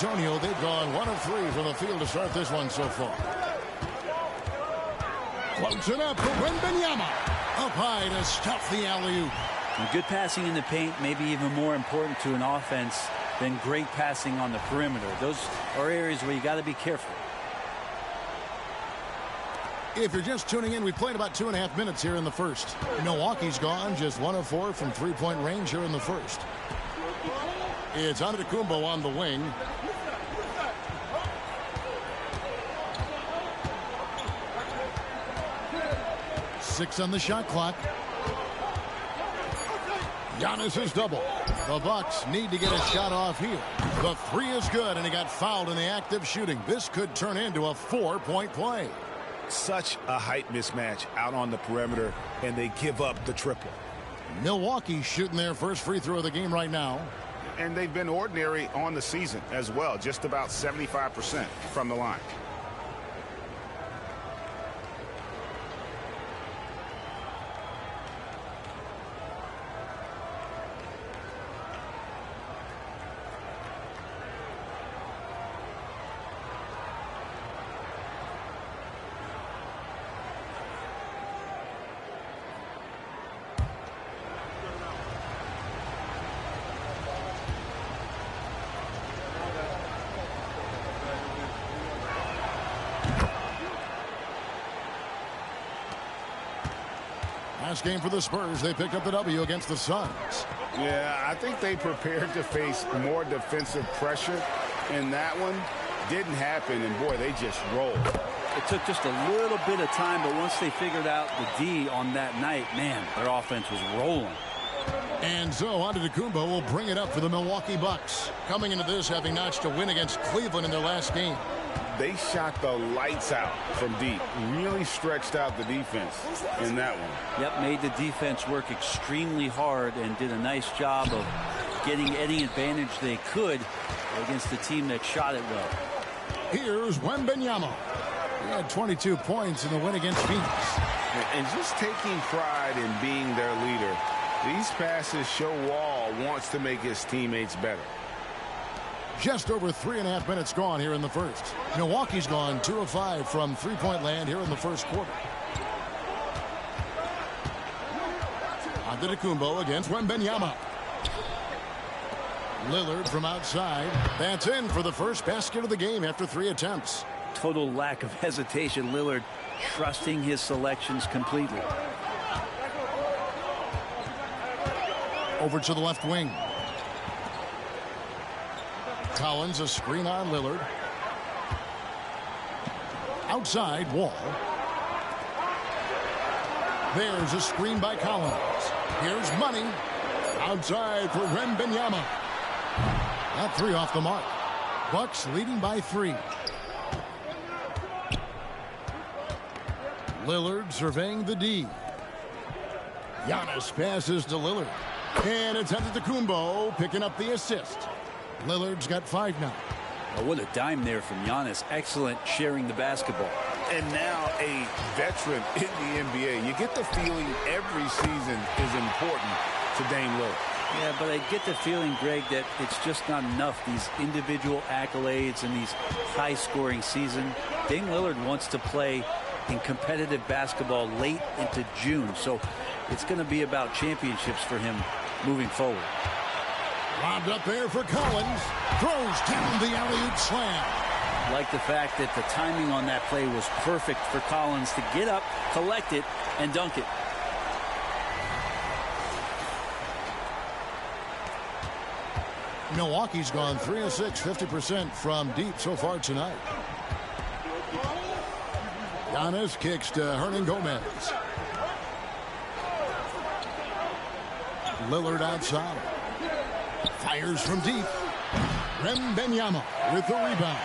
Antonio, they've gone 1 of 3 from the field to start this one so far. Floats it up for Wembanyama. Up high to stuff the alley-oop. Good passing in the paint may be even more important to an offense than great passing on the perimeter. Those are areas where you got to be careful. If you're just tuning in, we played about 2.5 minutes here in the first. Milwaukee's gone just 1 of 4 from three-point range here in the first. It's Antetokounmpo on the wing. Six on the shot clock. Giannis is double. The Bucks need to get a shot off here. The three is good, and he got fouled in the act of shooting. This could turn into a 4-point play. Such a height mismatch out on the perimeter, and they give up the triple. Milwaukee shooting their first free throw of the game right now. And they've been ordinary on the season as well, just about 75% from the line. Last game for the Spurs, they picked up the W against the Suns. Yeah, I think they prepared to face more defensive pressure, and that one didn't happen, and boy, they just rolled. It took just a little bit of time, but once they figured out the D on that night, man, their offense was rolling. And so Antetokounmpo will bring it up for the Milwaukee Bucks, coming into this having notched a win against Cleveland in their last game. They shot the lights out from deep, really stretched out the defense in that one. Yep, made the defense work extremely hard and did a nice job of getting any advantage they could against the team that shot it well. Here's Wembanyama. He had 22 points in the win against Phoenix. And just taking pride in being their leader, these passes show Wall wants to make his teammates better. Just over 3.5 minutes gone here in the first. Milwaukee's gone 2 of 5 from three-point land here in the first quarter. Antetokounmpo against Wembanyama. Lillard from outside. That's in for the first basket of the game after 3 attempts. Total lack of hesitation. Lillard trusting his selections completely. Over to the left wing. Collins, a screen on Lillard. Outside, Wall. There's a screen by Collins. Here's Money. Outside for Wembanyama. That 3 off the mark. Bucks leading by 3. Lillard surveying the D. Giannis passes to Lillard. And it's Antetokounmpo picking up the assist. Lillard's got 5 now. Oh, what a dime there from Giannis. Excellent sharing the basketball. And now a veteran in the NBA. You get the feeling every season is important to Dame Lillard. Yeah, but I get the feeling, Greg, that it's just not enough. These individual accolades and these high-scoring season. Dame Lillard wants to play in competitive basketball late into June. So it's going to be about championships for him moving forward. Lobbed up there for Collins. Throws down the alley-oop slam. Like the fact that the timing on that play was perfect for Collins to get up, collect it, and dunk it. Milwaukee's gone 3 of 6, 50% from deep so far tonight. Giannis kicks to Hernan Gomez. Lillard outside. Fires from deep. Wembanyama with the rebound.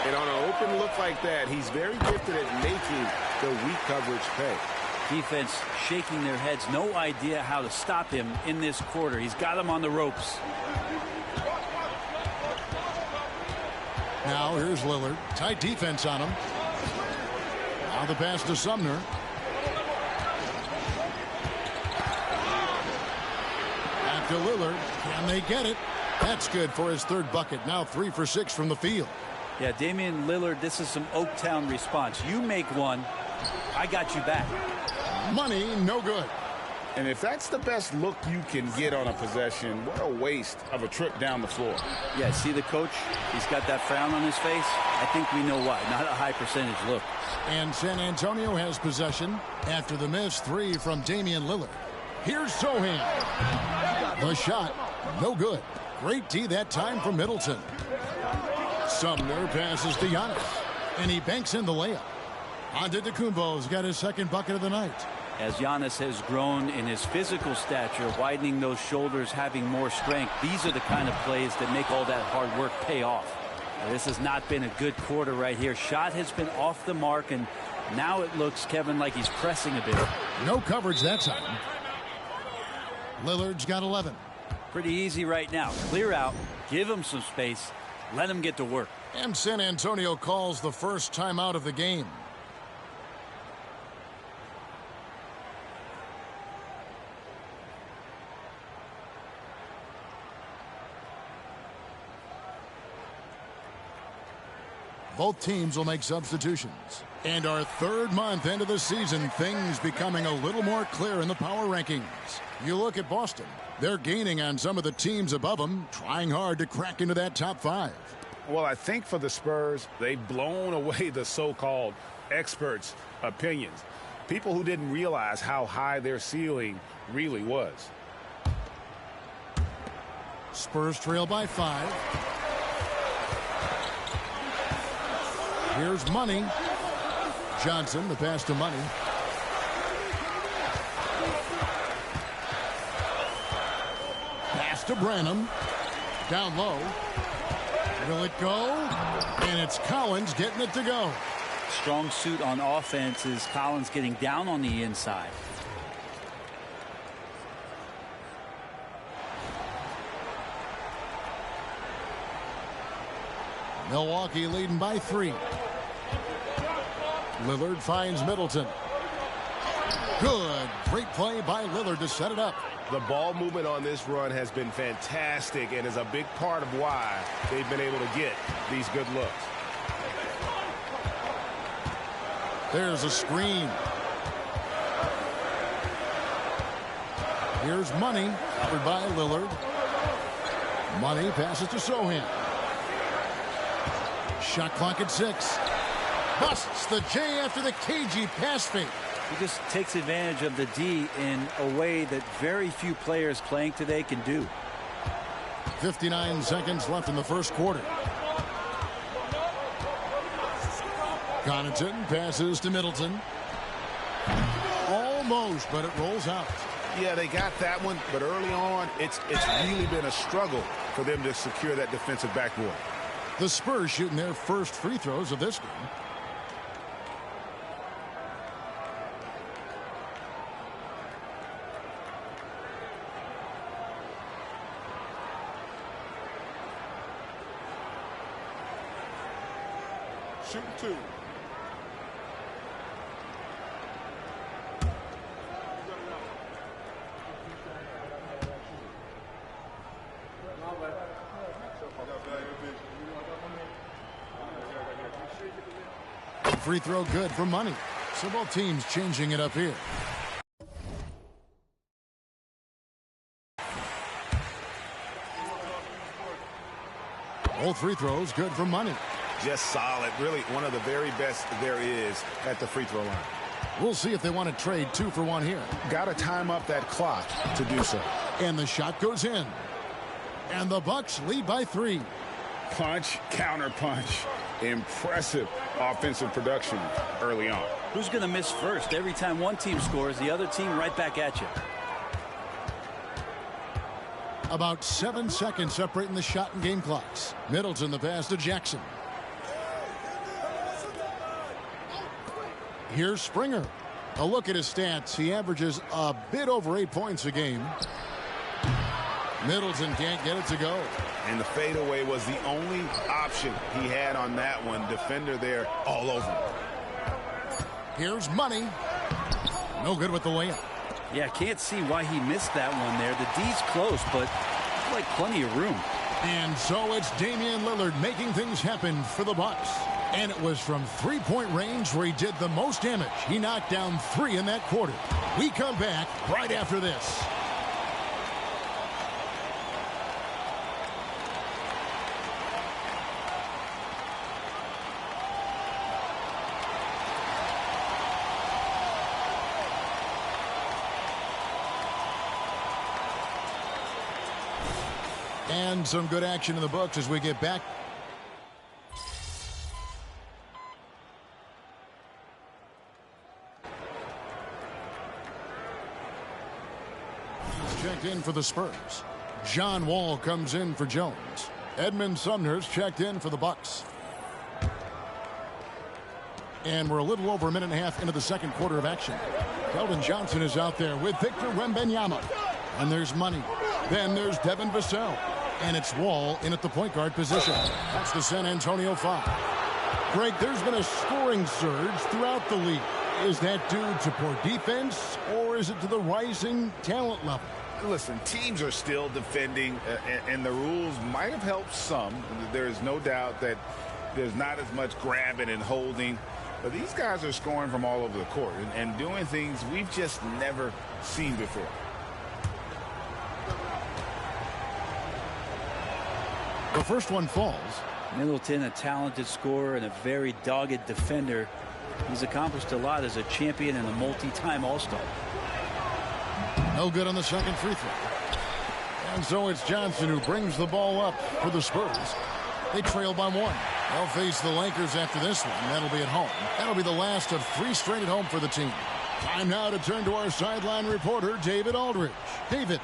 And on an open look like that, he's very gifted at making the weak coverage pay. Defense shaking their heads. No idea how to stop him in this quarter. He's got him on the ropes. Now here's Lillard. Tight defense on him. Now the pass to Sumner. Back to Lillard. Can they get it? That's good for his third bucket. Now 3 for 6 from the field. Yeah, Damian Lillard, this is some Oaktown response. You make one, I got you back. Money, no good. And if that's the best look you can get on a possession, what a waste of a trip down the floor. Yeah, see the coach? He's got that frown on his face. I think we know why. Not a high percentage look. And San Antonio has possession after the missed 3 from Damian Lillard. Here's Sohan. The shot, no good. Great D that time from Middleton. Sumner passes to Giannis, and he banks in the layup. Antetokounmpo's got his second bucket of the night. As Giannis has grown in his physical stature, widening those shoulders, having more strength, these are the kind of plays that make all that hard work pay off. Now, this has not been a good quarter right here. Shot has been off the mark, and now it looks, Kevin, like he's pressing a bit. No coverage that time. Lillard's got 11. Pretty easy right now. Clear out, give him some space, let him get to work. And San Antonio calls the first timeout of the game. Both teams will make substitutions. And our third month into the season, things becoming a little more clear in the power rankings. You look at Boston. They're gaining on some of the teams above them, trying hard to crack into that top 5. Well, I think for the Spurs, they've blown away the so-called experts' opinions. People who didn't realize how high their ceiling really was. Spurs trail by 5. Here's Money. Johnson, the pass to Money. Pass to Branham. Down low. Will it go? And it's Collins getting it to go. Strong suit on offense is Collins getting down on the inside. Milwaukee leading by 3. Lillard finds Middleton. Good. Great play by Lillard to set it up. The ball movement on this run has been fantastic and is a big part of why they've been able to get these good looks. There's a screen. Here's Money, covered by Lillard. Money passes to Sohan. Shot clock at 6. Busts the J after the cagey pass fake. He just takes advantage of the D in a way that very few players playing today can do. 59 seconds left in the first quarter. Connaughton passes to Middleton. Almost, but it rolls out. Yeah, they got that one, but early on, it's really been a struggle for them to secure that defensive backboard. The Spurs shooting their first free throws of this game. Shooting 2. Free throw good for Money. So both teams changing it up here. Both free throws good for Money. Just solid. Really one of the very best there is at the free throw line. We'll see if they want to trade 2 for 1 here. Got to time up that clock to do so. And the shot goes in. And the Bucks lead by 3. Punch, counter punch. Impressive offensive production early on. Who's going to miss first? Every time one team scores, the other team right back at you. About 7 seconds separating the shot and game clocks. Middleton the pass to Jackson. Here's Springer. A look at his stats. He averages a bit over 8 points a game. Middleton can't get it to go. And the fadeaway was the only option he had on that one. Defender there all over him. Here's Money. No good with the layup. Yeah, can't see why he missed that one there. The D's close, but like plenty of room. And so it's Damian Lillard making things happen for the Bucks. And it was from three-point range where he did the most damage. He knocked down 3 in that quarter. We come back right after this. And some good action in the books as we get back. He's checked in for the Spurs. John Wall comes in for Jones. Edmund Sumner's checked in for the Bucks. And we're a little over a minute and a half into the second quarter of action. Keldon Johnson is out there with Victor Wembanyama. And there's Money. Then there's Devin Vassell. And it's Wall in at the point guard position. That's the San Antonio 5. Greg, there's been a scoring surge throughout the league. Is that due to poor defense, or is it to the rising talent level? Listen, teams are still defending, and the rules might have helped some. There's no doubt that there's not as much grabbing and holding. But these guys are scoring from all over the court and doing things we've just never seen before. The first one falls. Middleton, a talented scorer and a very dogged defender. He's accomplished a lot as a champion and a multi-time All-Star. No good on the second free throw. And so it's Johnson who brings the ball up for the Spurs. They trail by 1. They'll face the Lakers after this one. That'll be at home. That'll be the last of 3 straight at home for the team. Time now to turn to our sideline reporter, David Aldridge. David.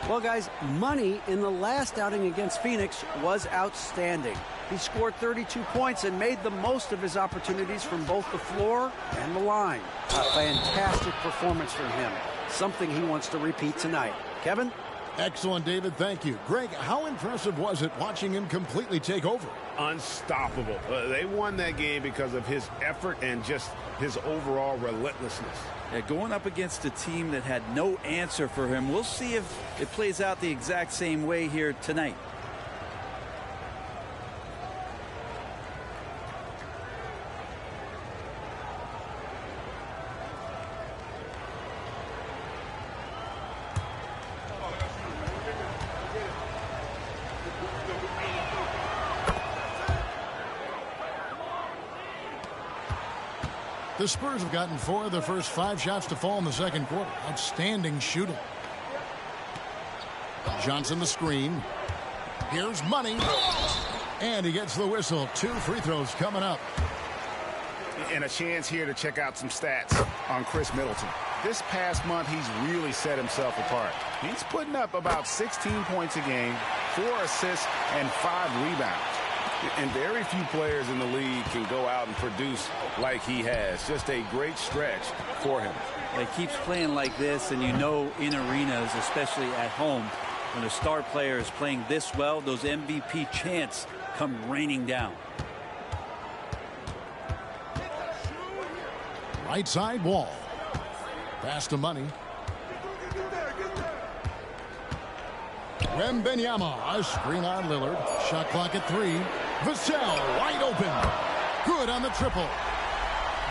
Well, guys, Money in the last outing against Phoenix was outstanding. He scored 32 points and made the most of his opportunities from both the floor and the line. A fantastic performance from him. Something he wants to repeat tonight. Kevin? Excellent, David. Thank you. Greg, how impressive was it watching him completely take over? Unstoppable. They won that game because of his effort and just his overall relentlessness. Yeah, going up against a team that had no answer for him. We'll see if it plays out the exact same way here tonight. The Spurs have gotten 4 of their first 5 shots to fall in the second quarter. Outstanding shooting. Johnson the screen. Here's Money. And he gets the whistle. 2 free throws coming up. And a chance here to check out some stats on Chris Middleton. This past month, he's really set himself apart. He's putting up about 16 points a game, 4 assists, and 5 rebounds. And very few players in the league can go out and produce like he has. Just a great stretch for him. He keeps playing like this, and you know in arenas, especially at home, when a star player is playing this well, those MVP chants come raining down. Right side Wall. Pass to Money. Wembanyama, a screen on Lillard. Shot clock at 3. Vassell wide open. Good on the triple.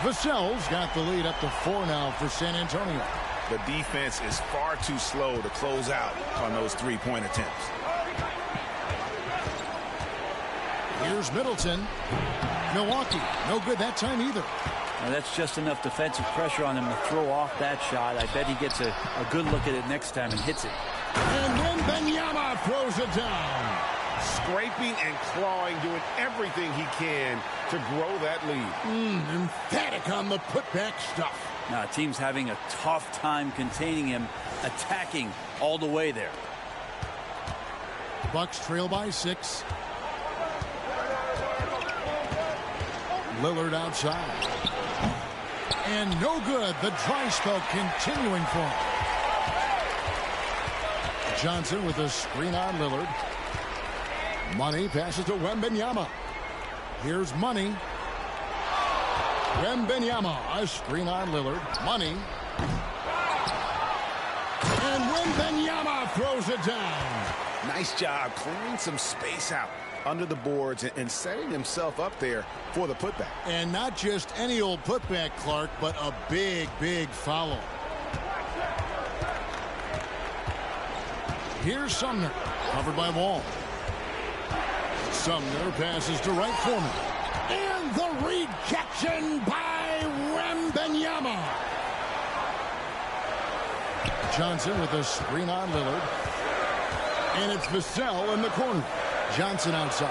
Vassell's got the lead up to 4 now for San Antonio. The defense is far too slow to close out on those 3-point attempts. Here's Middleton. Milwaukee, no good that time either. Now that's just enough defensive pressure on him to throw off that shot. I bet he gets a good look at it next time and hits it. And then Wembanyama throws it down. Scraping and clawing, doing everything he can to grow that lead. Emphatic on the putback stuff. Now, team's having a tough time containing him, attacking all the way there. Bucks trail by 6. Lillard outside. And no good. The dry spell continuing for him. Johnson with a screen on Lillard. Money passes to Wembanyama. Here's Money. Wembanyama, a screen on Lillard. Money. And Wembanyama throws it down. Nice job clearing some space out under the boards and setting himself up there for the putback. And not just any old putback, Clark, but a big, big foul. Here's Sumner, covered by Wall. Sumner passes to right Foreman. And the rejection by Wembanyama. Johnson with a screen on Lillard. And it's Vassell in the corner. Johnson outside.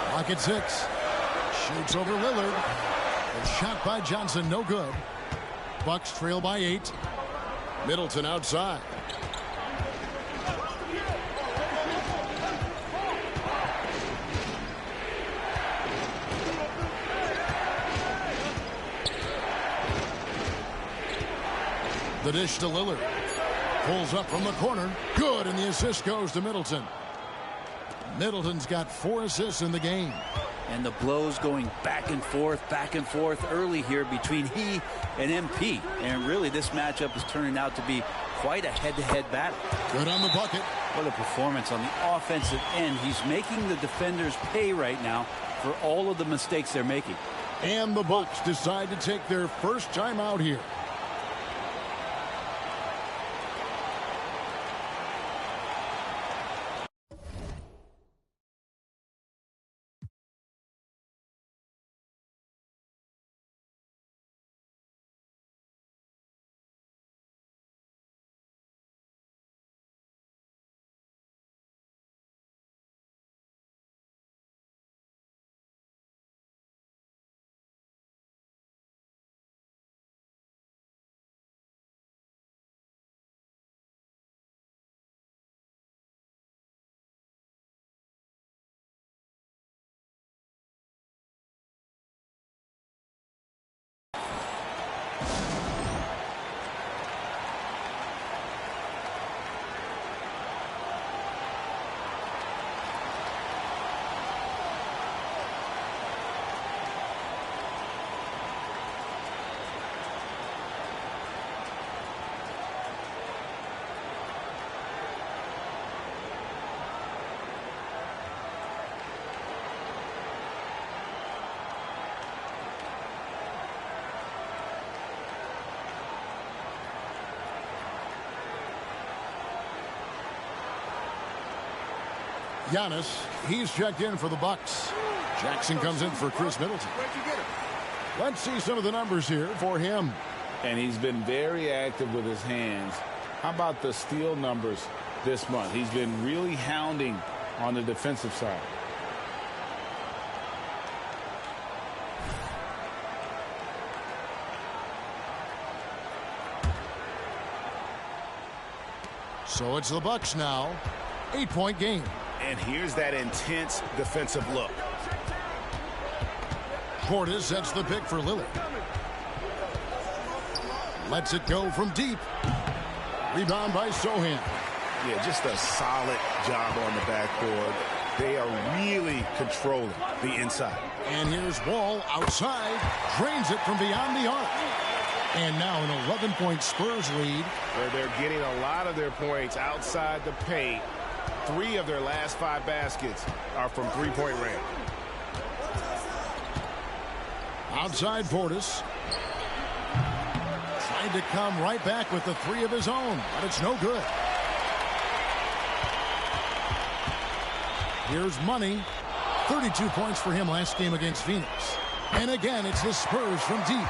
Clock at 6. Shoots over Lillard. A shot by Johnson, no good. Bucks trail by 8. Middleton outside. The dish to Lillard. Pulls up from the corner. Good, and the assist goes to Middleton. Middleton's got 4 assists in the game. And the blows going back and forth early here between he and MP. And really, this matchup is turning out to be quite a head-to-head battle. Good on the bucket. What a performance on the offensive end. He's making the defenders pay right now for all of the mistakes they're making. And the Bucks decide to take their first time out here. Giannis, he's checked in for the Bucks. Jackson comes in for Chris Middleton. Let's see some of the numbers here for him. And he's been very active with his hands. How about the steal numbers this month? He's been really hounding on the defensive side. So it's the Bucks now. 8-point game. And here's that intense defensive look. Portis sets the pick for Lillard. Lets it go from deep. Rebound by Sohan. Yeah, just a solid job on the backboard. They are really controlling the inside. And here's Wall outside. Drains it from beyond the arc. And now an 11-point Spurs lead. Where they're getting a lot of their points outside the paint. 3 of their last 5 baskets are from three-point range. Outside Portis. Trying to come right back with the 3 of his own, but it's no good. Here's Money. 32 points for him last game against Phoenix. And again, it's the Spurs from deep.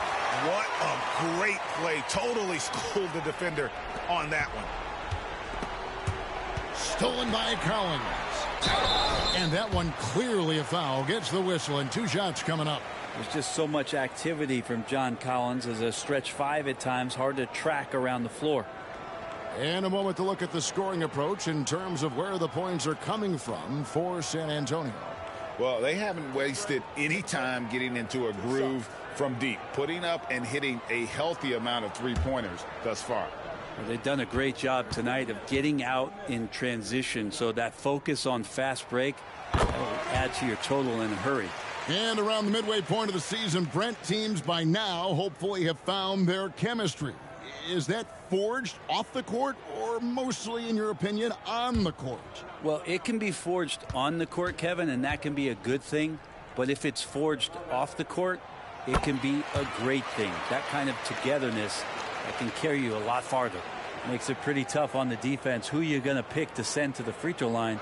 What a great play. Totally schooled the defender on that one. Stolen by Collins. And that one clearly a foul. Gets the whistle, and 2 shots coming up. There's just so much activity from John Collins as a stretch 5 at times. Hard to track around the floor. And a moment to look at the scoring approach in terms of where the points are coming from for San Antonio. Well, they haven't wasted any time getting into a groove from deep, putting up and hitting a healthy amount of three-pointers thus far. Well, they've done a great job tonight of getting out in transition, so that focus on fast break will add to your total in a hurry. And around the midway point of the season, Brent, teams by now hopefully have found their chemistry. is that forged off the court or mostly, in your opinion, on the court? Well, it can be forged on the court, Kevin, and that can be a good thing. But if it's forged off the court, it can be a great thing. That kind of togetherness that can carry you a lot farther. Makes it pretty tough on the defense. Who you're going to pick to send to the free throw line.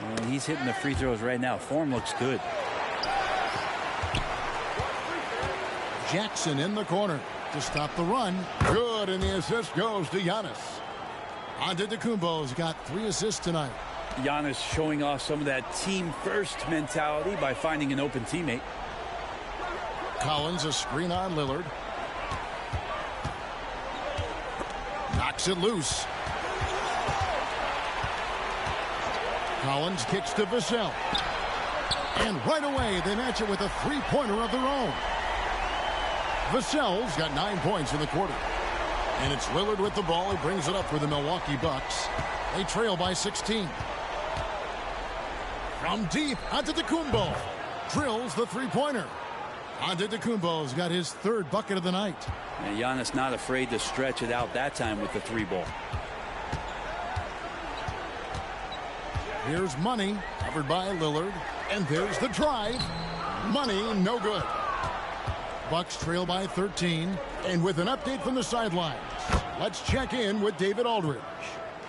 And he's hitting the free throws right now. Form looks good. Jackson in the corner to stop the run. Good, and the assist goes to Giannis. Antetokounmpo's got 3 assists tonight. Giannis showing off some of that team-first mentality by finding an open teammate. Collins, a screen on Lillard. Knocks it loose. Collins kicks to Vassell. And right away, they match it with a three-pointer of their own. Vassell's got 9 points in the quarter. And it's Lillard with the ball. He brings it up for the Milwaukee Bucks. They trail by 16. From deep, Antetokounmpo drills the three-pointer. Antetokounmpo's got his 3rd bucket of the night. And Giannis not afraid to stretch it out that time with the 3-ball. Here's Money, covered by Lillard. And there's the drive. Money, no good. Bucks trail by 13. And with an update from the sidelines, let's check in with David Aldridge.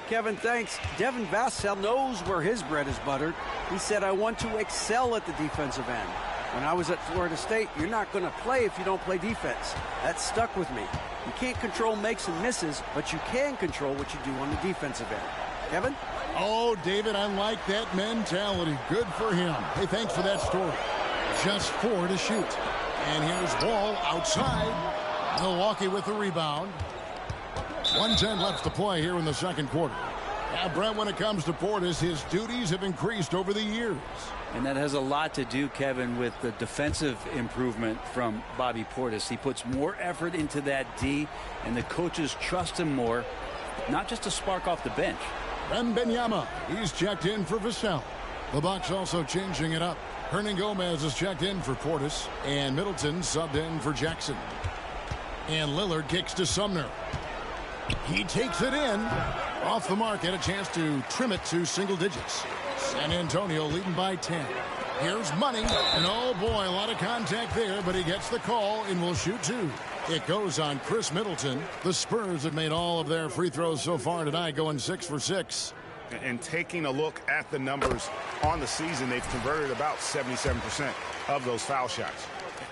Kevin, thanks. Devin Vassell knows where his bread is buttered. He said, I want to excel at the defensive end. When I was at Florida State, you're not going to play if you don't play defense. That stuck with me. You can't control makes and misses, but you can control what you do on the defensive end. Kevin? Oh, David, I like that mentality. Good for him. Hey, thanks for that story. Just 4 to shoot. And here's Wall outside. Milwaukee with the rebound. 1:10 left to play here in the second quarter. Now, Brent, when it comes to Portis, his duties have increased over the years. And that has a lot to do, Kevin, with the defensive improvement from Bobby Portis. He puts more effort into that D, and the coaches trust him more, not just to spark off the bench. Wembanyama, he's checked in for Vassell. The Bucks also changing it up. Hernan Gomez is checked in for Portis, and Middleton subbed in for Jackson. And Lillard kicks to Sumner. He takes it in. Off the mark, had a chance to trim it to single digits. San Antonio leading by 10. Here's Money. And oh boy, a lot of contact there, but he gets the call and will shoot 2. It goes on Chris Middleton. The Spurs have made all of their free throws so far tonight, going 6 for 6. And taking a look at the numbers on the season, they've converted about 77% of those foul shots.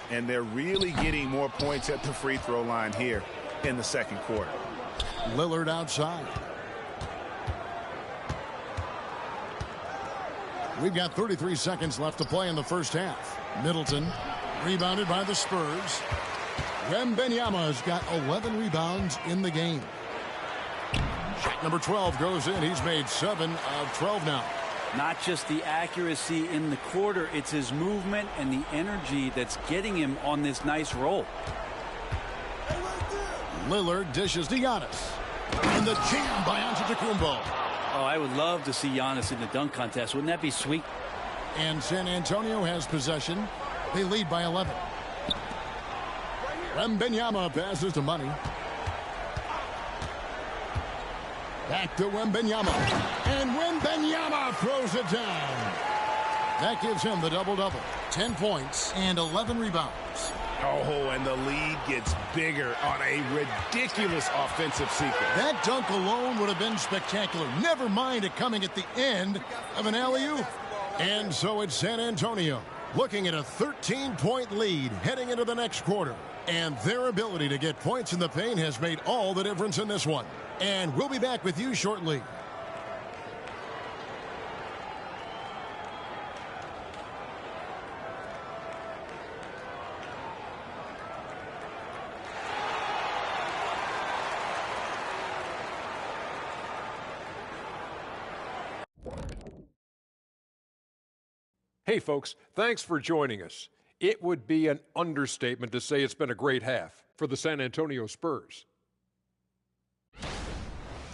And they're really getting more points at the free throw line here in the second quarter. Lillard outside. We've got 33 seconds left to play in the first half. Middleton rebounded by the Spurs. Wembanyama's got 11 rebounds in the game. Shot number 12 goes in. He's made 7 of 12 now. Not just the accuracy in the quarter, it's his movement and the energy that's getting him on this nice roll. Lillard dishes to Giannis. And the jam by Antetokounmpo. Oh, I would love to see Giannis in the dunk contest. Wouldn't that be sweet? And San Antonio has possession. They lead by 11. Wembanyama passes to Money. Back to Wembanyama. And Wembanyama throws it down. That gives him the double-double. 10 points and 11 rebounds. Oh, and the lead gets bigger on a ridiculous offensive sequence. That dunk alone would have been spectacular. Never mind it coming at the end of an alley-oop. And so it's San Antonio looking at a 13-point lead heading into the next quarter. And their ability to get points in the paint has made all the difference in this one. And we'll be back with you shortly. Hey, folks, thanks for joining us. It would be an understatement to say it's been a great half for the San Antonio Spurs.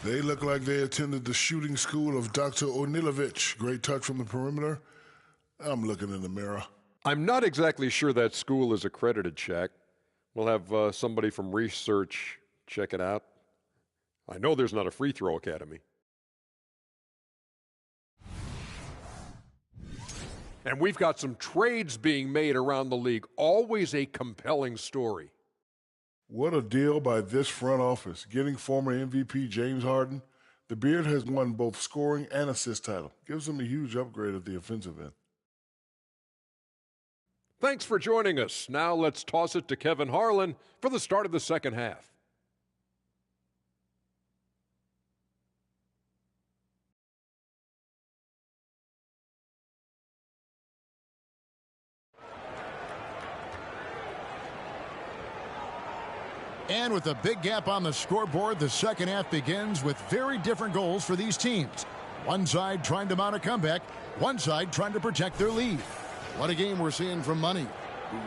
They look like they attended the shooting school of Dr. Onilovich. Great touch from the perimeter. I'm looking in the mirror. I'm not exactly sure that school is accredited, Shaq. We'll have somebody from research check it out. I know there's not a free throw academy. And we've got some trades being made around the league. Always a compelling story. What a deal by this front office. Getting former MVP James Harden. The Beard has won both scoring and assist title. Gives him a huge upgrade at the offensive end. Thanks for joining us. Now let's toss it to Kevin Harlan for the start of the second half. And with a big gap on the scoreboard, the second half begins with very different goals for these teams. One side trying to mount a comeback, one side trying to protect their lead. What a game we're seeing from Money.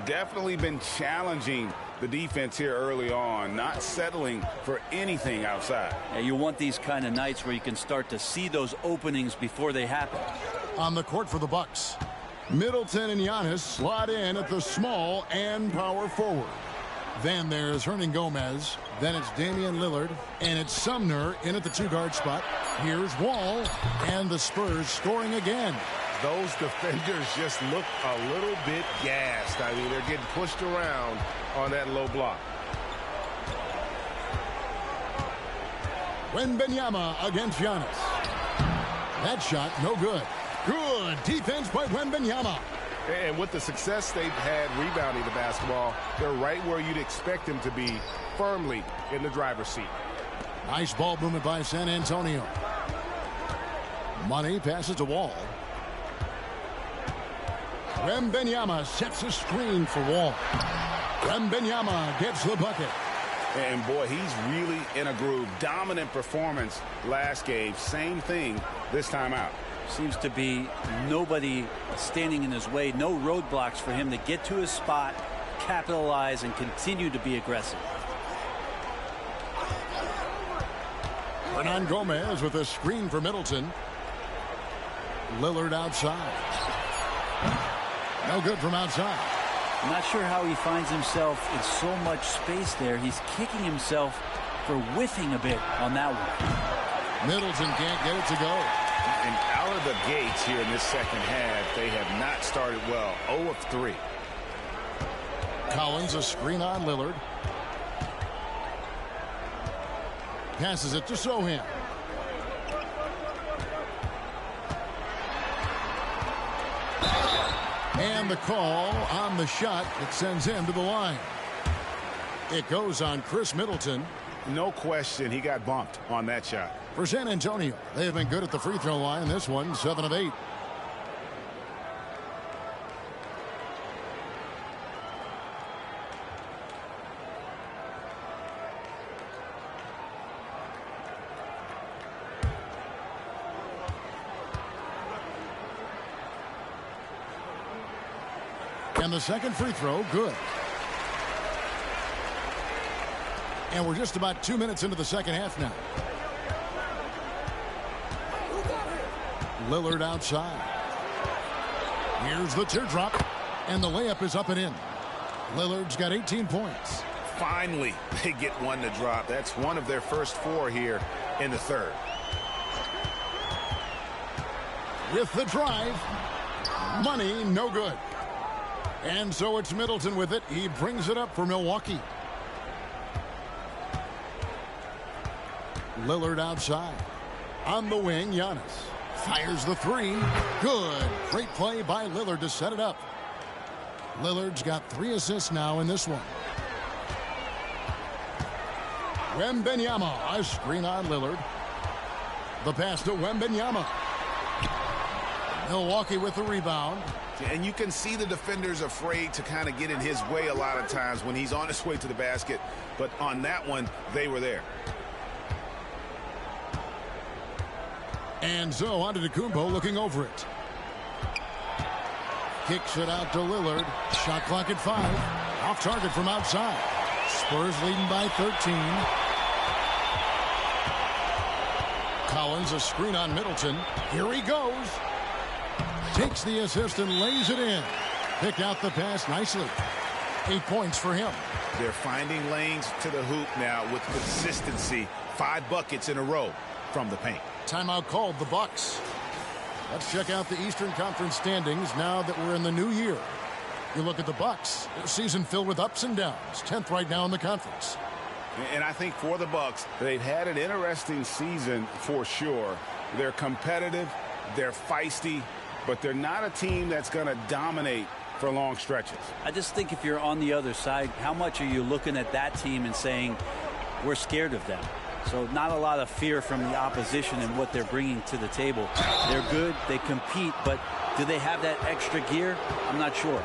Definitely been challenging the defense here early on, not settling for anything outside. Yeah, you want these kind of nights where you can start to see those openings before they happen. On the court for the Bucks, Middleton and Giannis slot in at the small and power forward. Then there's Hernan Gomez. Then it's Damian Lillard. And it's Sumner in at the two-guard spot. Here's Wall. And the Spurs scoring again. Those defenders just look a little bit gassed. I mean, they're getting pushed around on that low block. Wembanyama against Giannis. That shot, no good. Good defense by Wembanyama. And with the success they've had rebounding the basketball, they're right where you'd expect them to be, firmly in the driver's seat. Nice ball movement by San Antonio. Money passes to Wall. Wembanyama sets a screen for Wall. Wembanyama gets the bucket. And boy, he's really in a groove. Dominant performance last game. Same thing this time out. Seems to be nobody standing in his way. No roadblocks for him to get to his spot, capitalize, and continue to be aggressive. Hernan Gomez with a screen for Middleton. Lillard outside. No good from outside. I'm not sure how he finds himself in so much space there. He's kicking himself for whiffing a bit on that one. Middleton can't get it to go. And out of the gates here in this second half, they have not started well. 0 of 3. Collins a screen on Lillard. Passes it to Sohan. And the call on the shot that sends him to the line. It goes on Chris Middleton. No question, he got bumped on that shot. For San Antonio, they have been good at the free throw line. This one, 7 of 8. And the second free throw, good. And we're just about 2 minutes into the second half now. Lillard outside. Here's the teardrop. And the layup is up and in. Lillard's got 18 points. Finally, they get one to drop. That's one of their first 4 here in the third. With the drive. Money, no good. And so it's Middleton with it. He brings it up for Milwaukee. Lillard outside. On the wing, Giannis. Fires the 3. Good. Great play by Lillard to set it up. Lillard's got 3 assists now in this one. Wembanyama. A screen on Lillard. The pass to Wembanyama. Milwaukee with the rebound. And you can see the defenders afraid to kind of get in his way a lot of times when he's on his way to the basket. But on that one, they were there. And so on to Antetokounmpo looking over it. Kicks it out to Lillard. Shot clock at 5. Off target from outside. Spurs leading by 13. Collins a screen on Middleton. Here he goes. Takes the assist and lays it in. Picked out the pass nicely. 8 points for him. They're finding lanes to the hoop now with consistency. 5 buckets in a row from the paint. Timeout called, the Bucks. Let's check out the Eastern Conference standings now that we're in the new year. You look at the Bucks, a season filled with ups and downs, 10th right now in the conference. And I think for the Bucks, they've had an interesting season for sure. They're competitive, they're feisty, but they're not a team that's going to dominate for long stretches. I just think if you're on the other side, how much are you looking at that team and saying, we're scared of them? So not a lot of fear from the opposition and what they're bringing to the table. They're good, they compete, but do they have that extra gear? I'm not sure.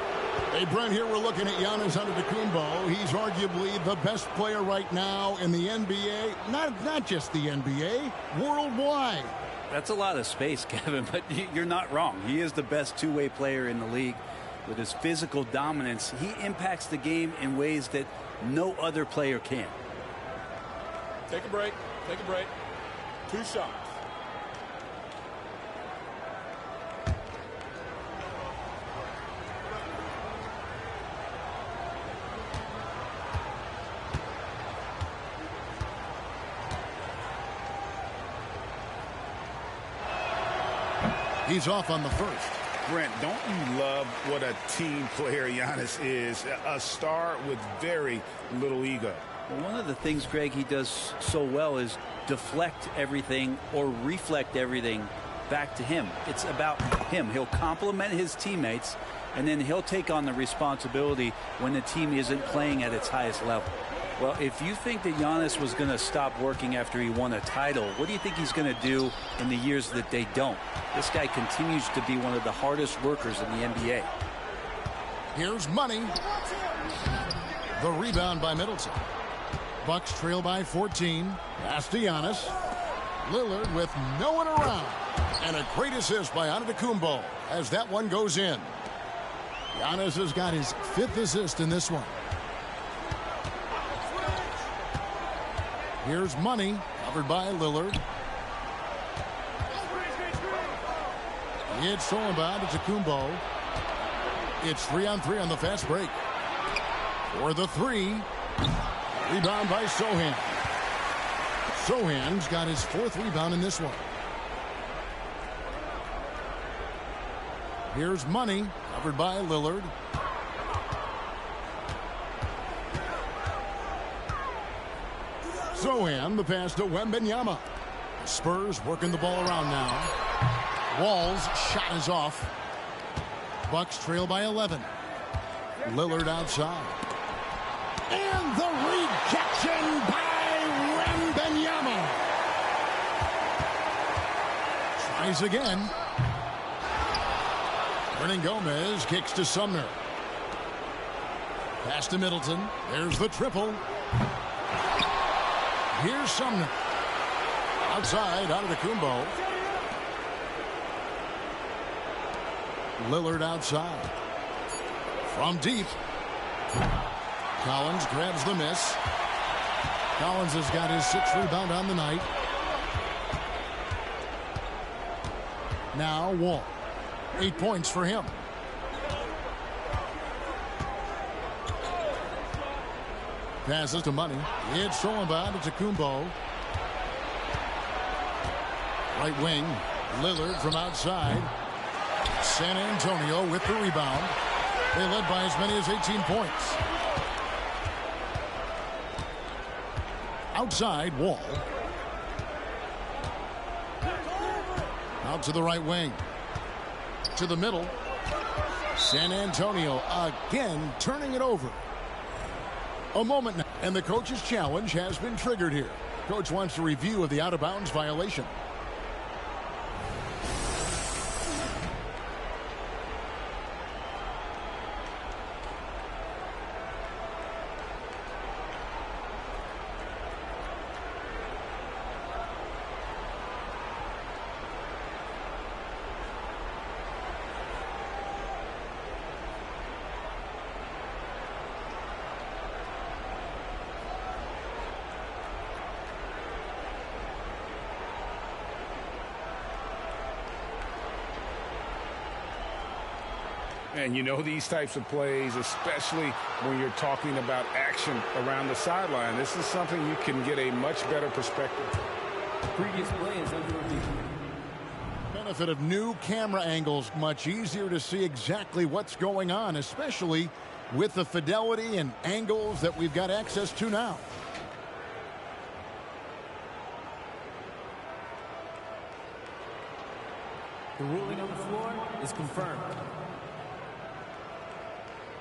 Hey, Brent, here we're looking at Giannis Antetokounmpo. He's arguably the best player right now in the NBA. Not just the NBA, worldwide. That's a lot of space, Kevin, but you're not wrong. He is the best two-way player in the league. With his physical dominance, he impacts the game in ways that no other player can. Take a break. Take a break. 2 shots. He's off on the first. Brent, don't you love what a team player Giannis is? A star with very little ego. Well, one of the things, Greg, he does so well is deflect everything or reflect everything back to him. It's about him. He'll compliment his teammates, and then he'll take on the responsibility when the team isn't playing at its highest level. Well, if you think that Giannis was going to stop working after he won a title, what do you think he's going to do in the years that they don't? This guy continues to be one of the hardest workers in the NBA. Here's Money. The rebound by Middleton. Bucks trail by 14. Pass to Giannis. Lillard with no one around. And a great assist by Antetokounmpo as that one goes in. Giannis has got his 5th assist in this one. Here's Money, covered by Lillard. It's stolen by Antetokounmpo. It's 3-on-3 on the fast break. For the 3. Rebound by Sohan. Sohan's got his 4th rebound in this one. Here's Money, covered by Lillard. Sohan, the pass to Wembanyama. The Spurs working the ball around now. Wall's shot is off. Bucks trail by 11. Lillard outside. And the rejection by Wembanyama. Tries again. Hernan Gomez kicks to Sumner. Pass to Middleton. There's the triple. Here's Sumner. Outside, Antetokounmpo. Lillard outside. From deep. Collins grabs the miss. Collins has got his 6th rebound on the night. Now Wall. 8 points for him. Passes to Money. It's stolen by Antetokounmpo. Right wing. Lillard from outside. San Antonio with the rebound. They led by as many as 18 points. Outside, Wall. Out to the right wing. To the middle. San Antonio again turning it over. A moment now, and the coach's challenge has been triggered here. Coach wants a review of the out-of-bounds violation. And you know these types of plays, especially when you're talking about action around the sideline, this is something you can get a much better perspective. Previous play is under review. Benefit of new camera angles, much easier to see exactly what's going on, especially with the fidelity and angles that we've got access to now. The ruling on the floor is confirmed.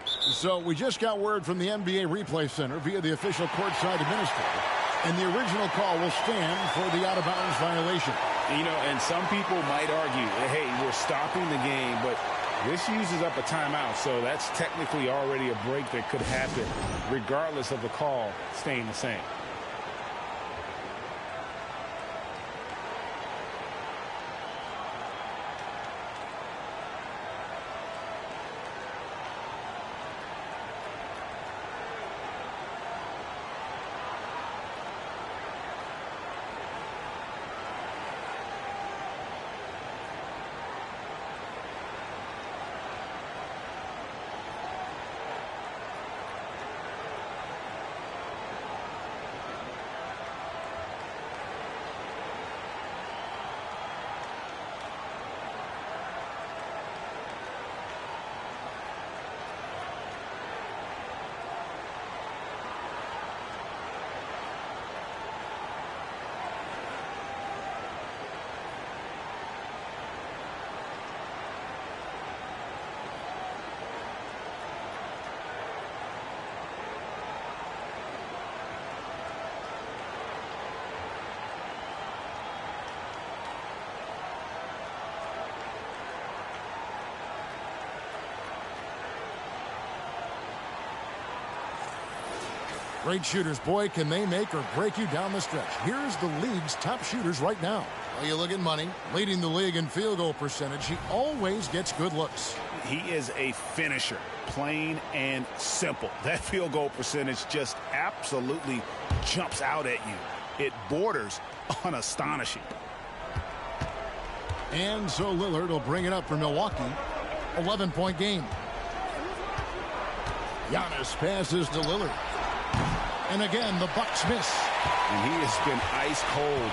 So we just got word from the NBA Replay Center via the official courtside administrator, and the original call will stand for the out-of-bounds violation. You know, and some people might argue, hey, we're stopping the game, but this uses up a timeout, so that's technically already a break that could happen, regardless of the call staying the same. Great shooters, boy, can they make or break you down the stretch. Here's the league's top shooters right now. Well, you look at Money, leading the league in field goal percentage. He always gets good looks. He is a finisher, plain and simple. That field goal percentage just absolutely jumps out at you. It borders on astonishing. And so Lillard will bring it up for Milwaukee. 11-point game. Giannis passes to Lillard. And again, the Bucks miss. And he has been ice cold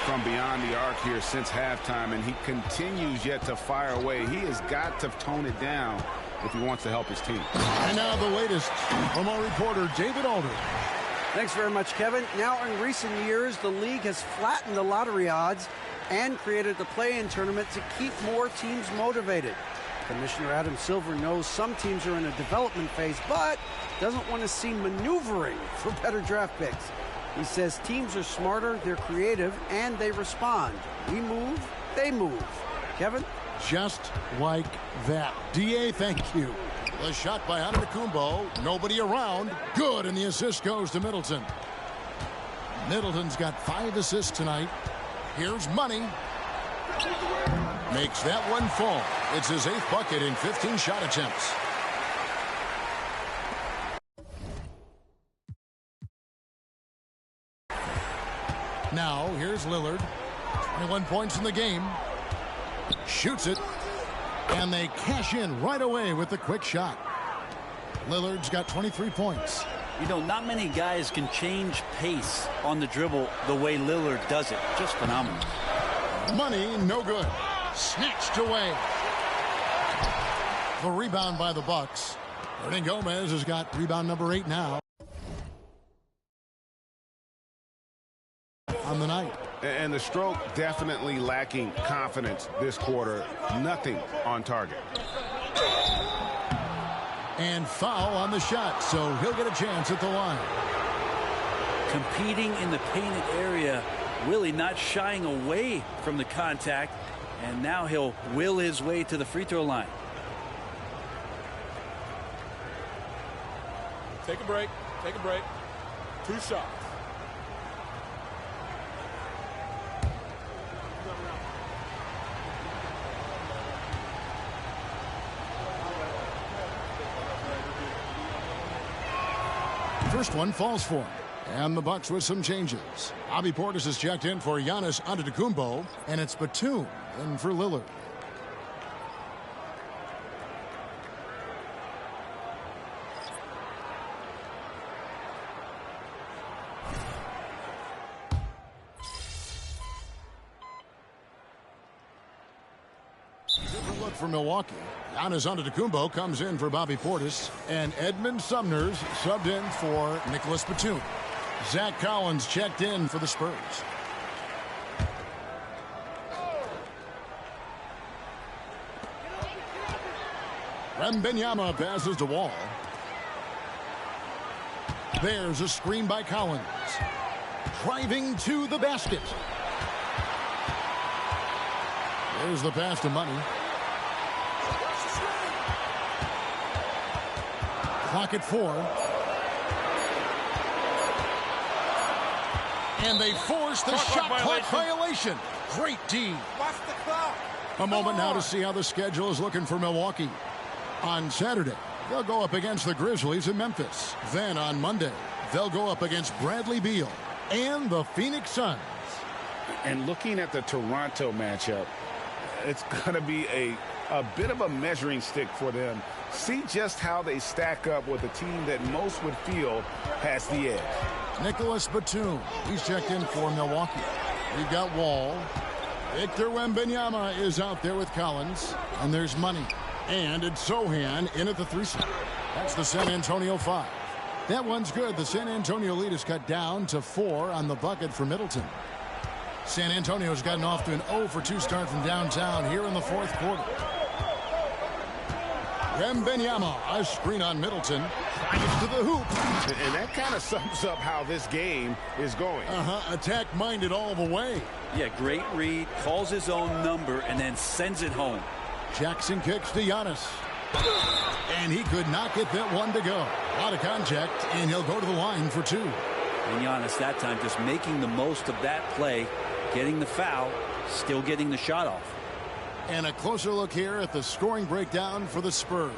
from beyond the arc here since halftime, and he continues yet to fire away. He has got to tone it down if he wants to help his team. And now the latest from our reporter, David Aldridge. Thanks very much, Kevin. Now, in recent years, the league has flattened the lottery odds and created the play-in tournament to keep more teams motivated. Commissioner Adam Silver knows some teams are in a development phase, but doesn't want to see maneuvering for better draft picks. He says teams are smarter, they're creative, and they respond. We move, they move. Kevin? Just like that. D.A., thank you. The shot by Antetokounmpo. Nobody around. Good, and the assist goes to Middleton. Middleton's got 5 assists tonight. Here's Money. Makes that one fall. It's his 8th bucket in 15 shot attempts. Now, here's Lillard. 21 points in the game. Shoots it. And they cash in right away with the quick shot. Lillard's got 23 points. You know, not many guys can change pace on the dribble the way Lillard does it. Just phenomenal. Money, no good. Snatched away. The rebound by the Bucks. Hernan Gomez has got rebound number 8 now. On the night. And the stroke definitely lacking confidence this quarter. Nothing on target. And foul on the shot, so he'll get a chance at the line. Competing in the painted area, Willie not shying away from the contact, and now he'll will his way to the free throw line. Take a break. Take a break. 2 shots. First one falls for him. And the Bucks with some changes. Bobby Portis is checked in for Giannis Antetokounmpo, and it's Batum in for Lillard. for Milwaukee. Giannis Antetokounmpo comes in for Bobby Portis. And Edmund Sumner's subbed in for Nicholas Batum. Zach Collins checked in for the Spurs. Wembanyama passes to Wall. There's a screen by Collins. Driving to the basket. There's the pass to Money. Clock at 4. And they force the shot clock violation. Great D. Watch the clock. A moment now to see how the schedule is looking for Milwaukee. On Saturday, they'll go up against the Grizzlies in Memphis. Then on Monday, they'll go up against Bradley Beal and the Phoenix Suns. And looking at the Toronto matchup, it's going to be a bit of a measuring stick for them. See just how they stack up with a team that most would feel has the edge. Nicholas Batum, he's checked in for Milwaukee. We've got Wall. Victor Wembanyama is out there with Collins. And there's Money. And it's Sohan in at the 3 slot. That's the San Antonio 5. That one's good. The San Antonio lead is cut down to 4 on the bucket for Middleton. San Antonio's gotten off to an 0-for-2 start from downtown here in the 4th quarter. Wembanyama, a screen on Middleton. Drives to the hoop. And that kind of sums up how this game is going. Attack-minded all the way. Yeah, great read. Calls his own number and then sends it home. Jackson kicks to Giannis. And he could not get that one to go. A lot of contact, and he'll go to the line for 2. And Giannis that time just making the most of that play, getting the foul, still getting the shot off. And a closer look here at the scoring breakdown for the Spurs.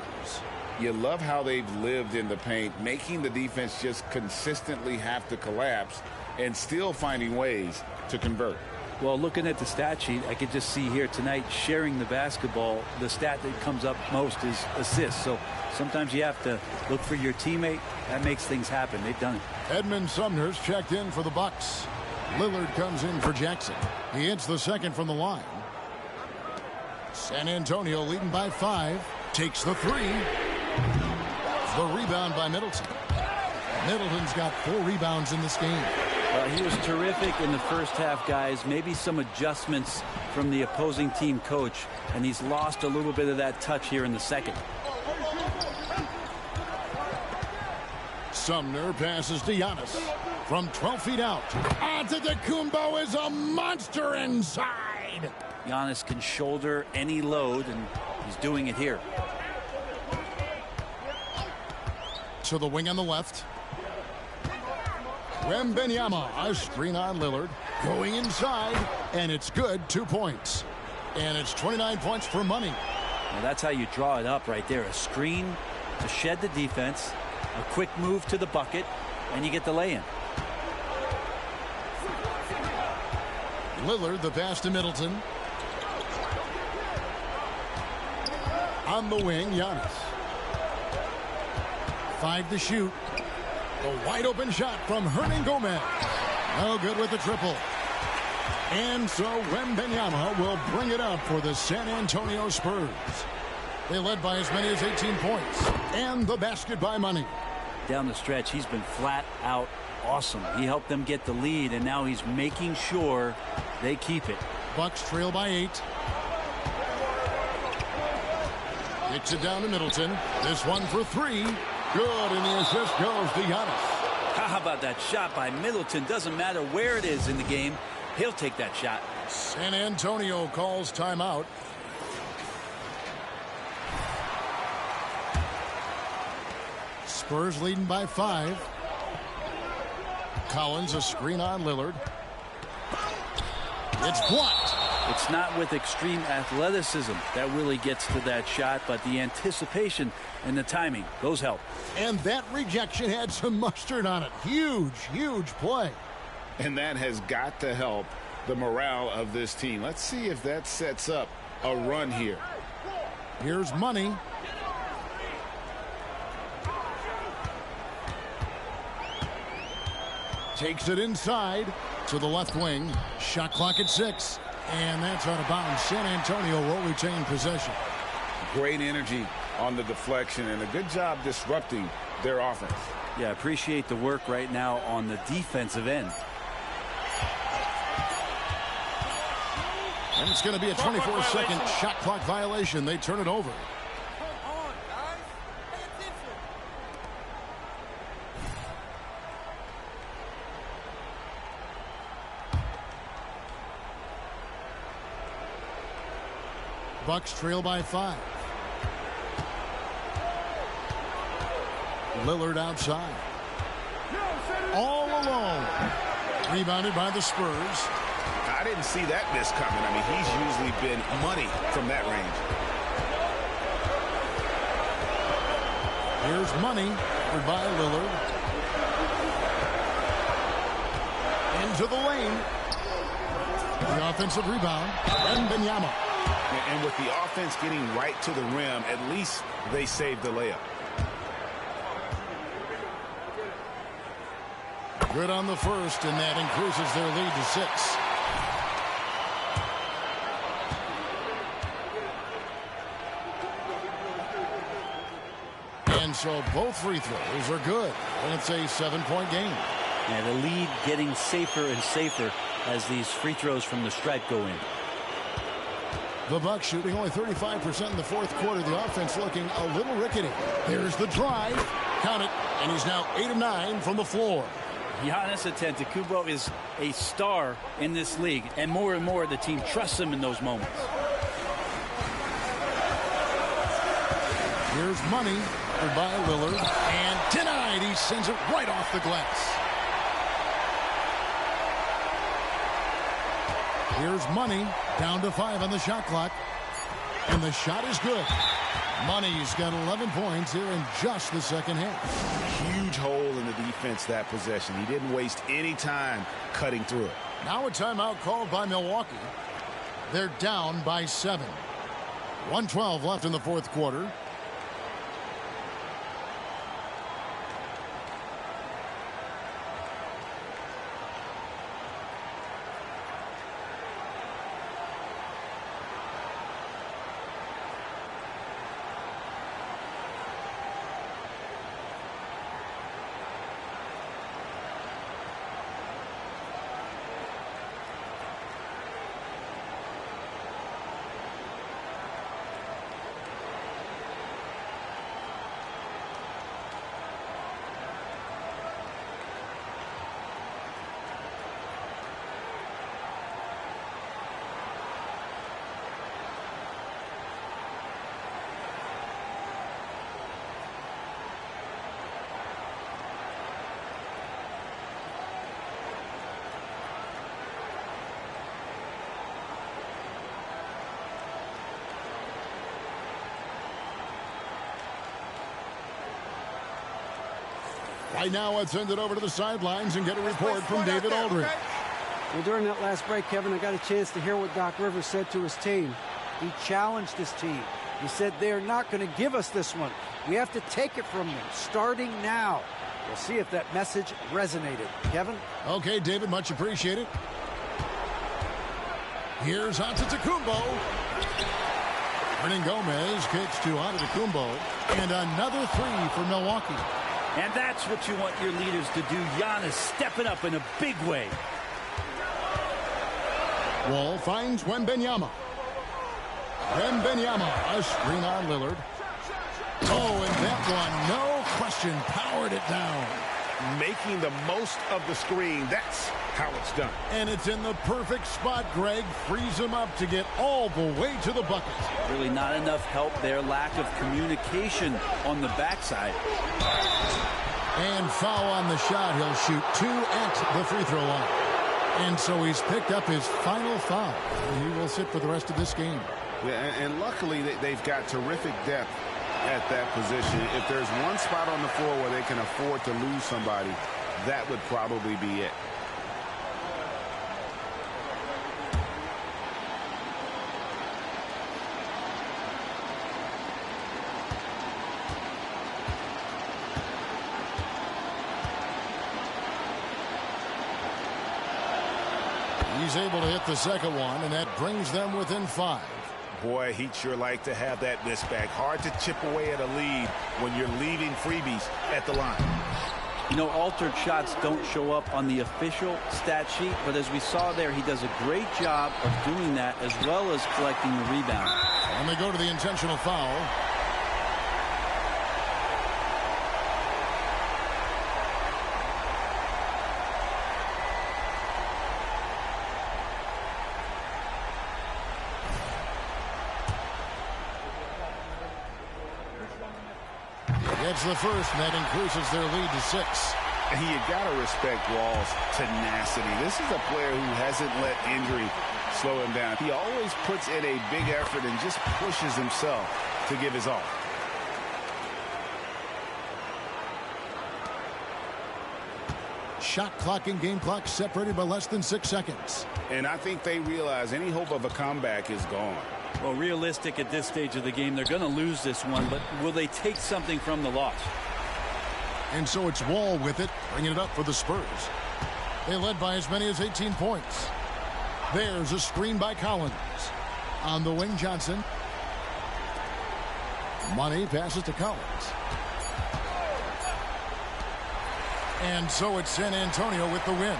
You love how they've lived in the paint, making the defense just consistently have to collapse and still finding ways to convert. Well, looking at the stat sheet, I could just see here tonight sharing the basketball. The stat that comes up most is assists. So sometimes you have to look for your teammate. That makes things happen. They've done it. Edmund Sumner's checked in for the Bucks. Lillard comes in for Jackson. He hits the second from the line. San Antonio leading by 5. Takes the 3. The rebound by Middleton. Middleton's got 4 rebounds in this game. He was terrific in the first half, guys. Maybe some adjustments from the opposing team coach, and he's lost a little bit of that touch here in the second. Sumner passes to Giannis from 12 feet out. Antetokounmpo is a monster inside. Giannis can shoulder any load, and he's doing it here. To the wing on the left. Wembanyama, a screen on Lillard. Going inside, and it's good. 2 points. And it's 29 points for Money. Well, that's how you draw it up right there. A screen to shed the defense, a quick move to the bucket, and you get the lay-in. Lillard, the pass to Middleton. On the wing, Giannis. 5 to shoot. The wide open shot from Hernan Gomez. No good with the triple. And so Wembanyama will bring it up for the San Antonio Spurs. They led by as many as 18 points. And the basket by Money. Down the stretch, he's been flat out awesome. He helped them get the lead, and now he's making sure they keep it. Bucks trail by 8. Kicks it down to Middleton. This one for 3. Good, and the assist goes to Giannis. How about that shot by Middleton? Doesn't matter where it is in the game. He'll take that shot. San Antonio calls timeout. Spurs leading by 5. Collins, a screen on Lillard. It's blocked. It's not with extreme athleticism that really gets to that shot, but the anticipation and the timing, those help. And that rejection had some mustard on it. Huge, huge play. And that has got to help the morale of this team. Let's see if that sets up a run here. Here's Money. Takes it inside to the left wing. Shot clock at 6. And that's out of bounds. San Antonio will retain possession. great energy on the deflection and a good job disrupting their offense. Yeah, appreciate the work right now on the defensive end. And it's going to be a 24-second shot clock violation. They turn it over. Bucks trail by 5. Lillard outside. All alone. Rebounded by the Spurs. I didn't see that miss coming. I mean, he's usually been money from that range. Here's money by Lillard. Into the lane. The offensive rebound. And Wembanyama. And with the offense getting right to the rim, at least they saved the layup. Good on the first, and that increases their lead to 6. And so both free throws are good, and it's a 7-point game. And the lead getting safer and safer as these free throws from the stripe go in. The Bucks shooting only 35% in the fourth quarter. The offense looking a little rickety. Here's the drive. Count it. And he's now 8 of 9 from the floor. Giannis Antetokounmpo is a star in this league. And more the team trusts him in those moments. Here's money by Lillard. And denied. He sends it right off the glass. Here's money. Down to 5 on the shot clock. And the shot is good. Money's got 11 points here in just the second half. Huge hole in the defense that possession. He didn't waste any time cutting through it. Now a timeout called by Milwaukee. They're down by 7. 1:12 left in the fourth quarter. Right now, let's send it over to the sidelines and get a report from David Aldridge. Well, during that last break, Kevin, I got a chance to hear what Doc Rivers said to his team. He challenged his team. He said they're not going to give us this one. We have to take it from them, starting now. We'll see if that message resonated. Kevin? Okay, David, much appreciated. Here's Antetokounmpo. Hernan Gomez kicks to Antetokounmpo. And another 3 for Milwaukee. And that's what you want your leaders to do. Giannis stepping up in a big way. Wall finds Wembanyama. Wembanyama, a screen on Lillard. Oh, and that one, no question, powered it down. Making the most of the screen. That's how it's done. And it's in the perfect spot, Greg. Frees him up to get all the way to the bucket. Really not enough help there. Lack of communication on the backside. And foul on the shot. He'll shoot 2 at the free throw line. And so he's picked up his final foul. And he will sit for the rest of this game. Yeah, and luckily they've got terrific depth at that position. If there's one spot on the floor where they can afford to lose somebody, that would probably be it. He's able to hit the second one, and that brings them within 5. Boy, he'd sure like to have that miss back. Hard to chip away at a lead when you're leaving freebies at the line. You know, altered shots don't show up on the official stat sheet, but as we saw there, he does a great job of doing that as well as collecting the rebound. And they go to the intentional foul. Gets the first, and that increases their lead to 6. And you got to respect Wall's tenacity. This is a player who hasn't let injury slow him down. He always puts in a big effort and just pushes himself to give his all. Shot clock and game clock separated by less than 6 seconds. And I think they realize any hope of a comeback is gone. Well, realistic at this stage of the game, they're going to lose this one, but will they take something from the loss? And so it's Wall with it, bringing it up for the Spurs. They led by as many as 18 points. There's a screen by Collins. On the wing, Johnson. Money passes to Collins. And so it's San Antonio with the win.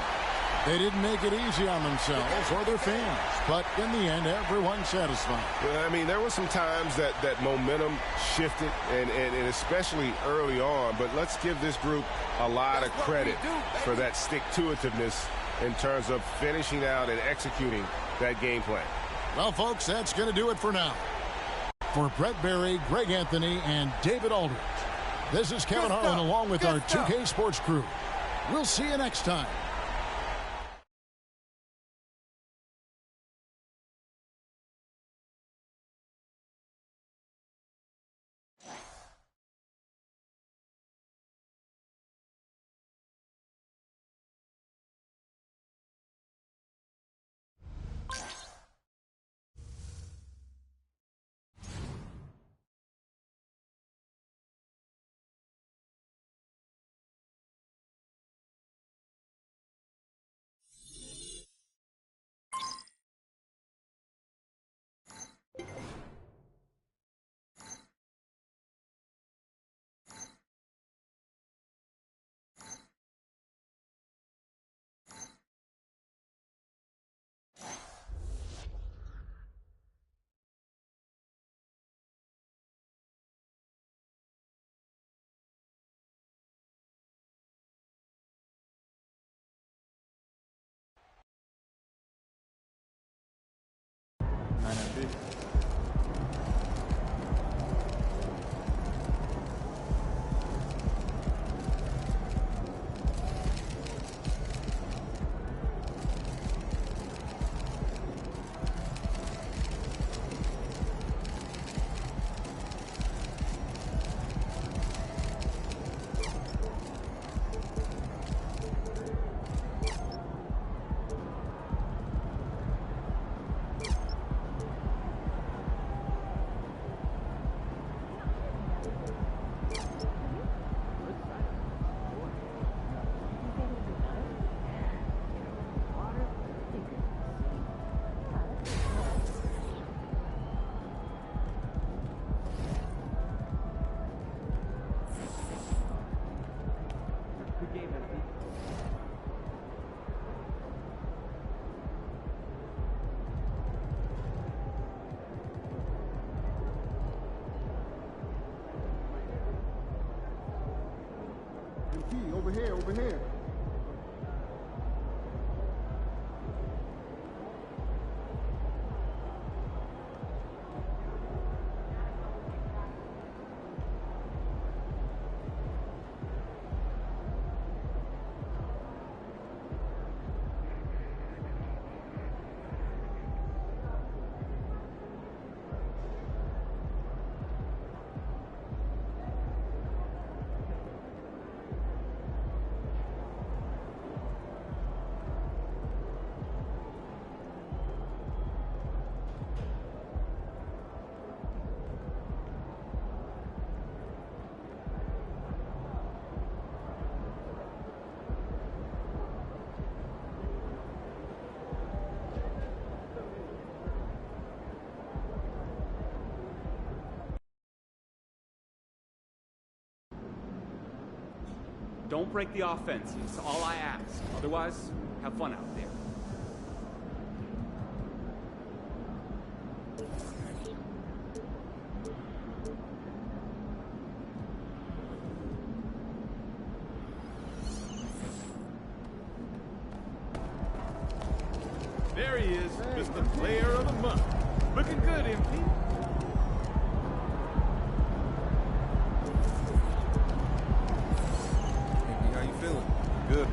They didn't make it easy on themselves or their fans, but in the end, everyone's satisfied. Well, I mean, there were some times that momentum shifted, and especially early on, but let's give this group a lot of credit for that stick-to-itiveness in terms of finishing out and executing that game plan. Well, folks, that's going to do it for now. For Brett Berry, Greg Anthony, and David Aldridge, this is Kevin Harlan along with our 2K Sports crew. We'll see you next time. Over here. Don't break the offense. It's all I ask. Otherwise, have fun out there. There he is, Mr. Player of the Month. Looking good, MP. MP, how you feeling? Good.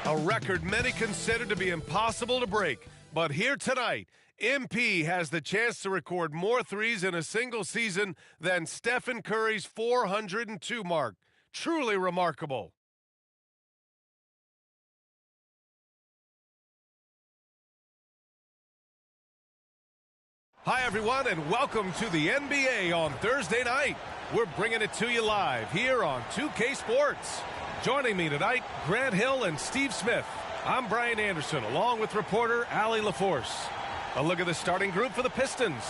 A record many consider to be impossible to break. But here tonight, MP has the chance to record more threes in a single season than Stephen Curry's 402 mark. Truly remarkable. Hi, everyone, and welcome to the NBA on Thursday night. We're bringing it to you live here on 2K Sports. Joining me tonight, Grant Hill and Steve Smith. I'm Brian Anderson, along with reporter Allie LaForce. A look at the starting group for the Pistons.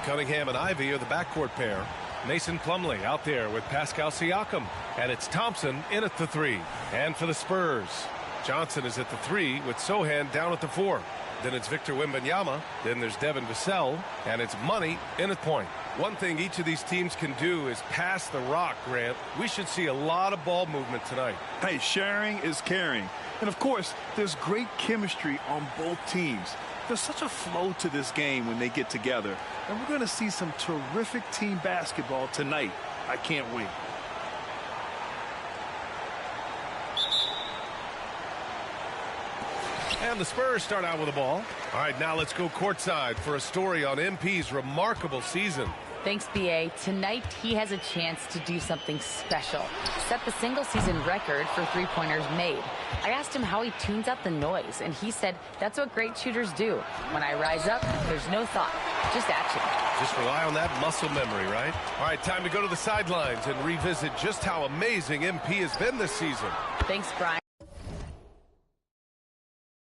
Cunningham and Ivy are the backcourt pair. Mason Plumlee out there with Pascal Siakam. And it's Thompson in at the 3. And for the Spurs, Johnson is at the 3 with Sohan down at the 4. Then it's Victor Wembanyama. Then there's Devin Vassell. And it's Money in at point. One thing each of these teams can do is pass the rock, Grant. We should see a lot of ball movement tonight. Hey, sharing is caring. And, of course, there's great chemistry on both teams. There's such a flow to this game when they get together. And we're going to see some terrific team basketball tonight. I can't wait. And the Spurs start out with the ball. All right, now let's go courtside for a story on MP's remarkable season. Thanks, B.A. Tonight, he has a chance to do something special. Set the single-season record for three-pointers made. I asked him how he tunes out the noise, and he said, that's what great shooters do. When I rise up, there's no thought, just action. Just rely on that muscle memory, right? All right, time to go to the sidelines and revisit just how amazing MP has been this season. Thanks, Brian.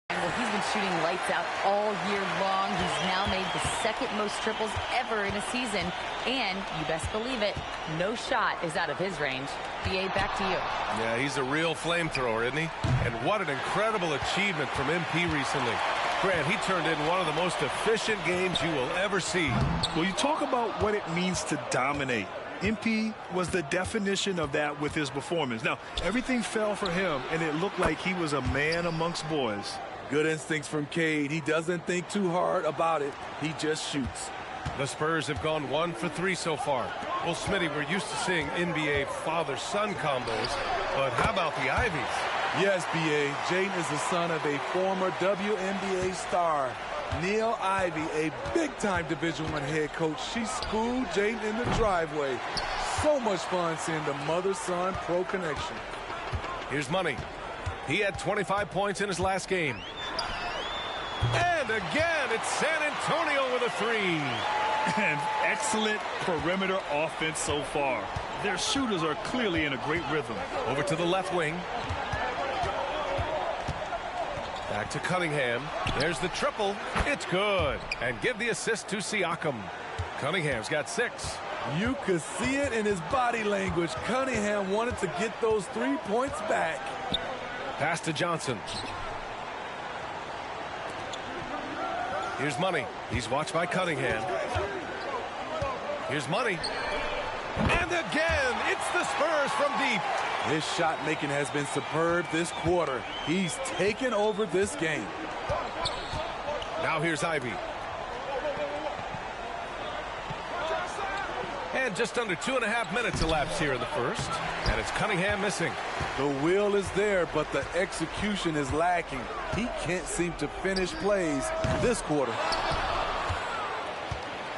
Well, he's been shooting lights out all year long. He's now made the second most triples ever in a season. And, you best believe it, no shot is out of his range. B.A., back to you. Yeah, he's a real flamethrower, isn't he? And what an incredible achievement from MP recently. Grant, he turned in one of the most efficient games you will ever see. Well, you talk about what it means to dominate. MP was the definition of that with his performance. Now, everything fell for him, and it looked like he was a man amongst boys. Good instincts from Cade. He doesn't think too hard about it. He just shoots. The Spurs have gone 1 for 3 so far. Well, Smitty, we're used to seeing NBA father-son combos, but how about the Ivies? Yes, B.A. Jaden is the son of a former WNBA star, Neil Ivy, a big-time Division I head coach. She schooled Jaden in the driveway. So much fun seeing the mother-son pro connection. Here's Money. He had 25 points in his last game. And again, it's San Antonio with a 3. And excellent perimeter offense so far. Their shooters are clearly in a great rhythm. Over to the left wing. Back to Cunningham. There's the triple. It's good. And give the assist to Siakam. Cunningham's got 6. You could see it in his body language. Cunningham wanted to get those 3 points back. Pass to Johnson. Here's Money. He's watched by Cunningham. Here's Money. And again, it's the Spurs from deep. His shot making has been superb this quarter. He's taken over this game. Now here's Ivy. And just under 2.5 minutes elapsed here in the first. And it's Cunningham missing. The will is there, but the execution is lacking. He can't seem to finish plays this quarter.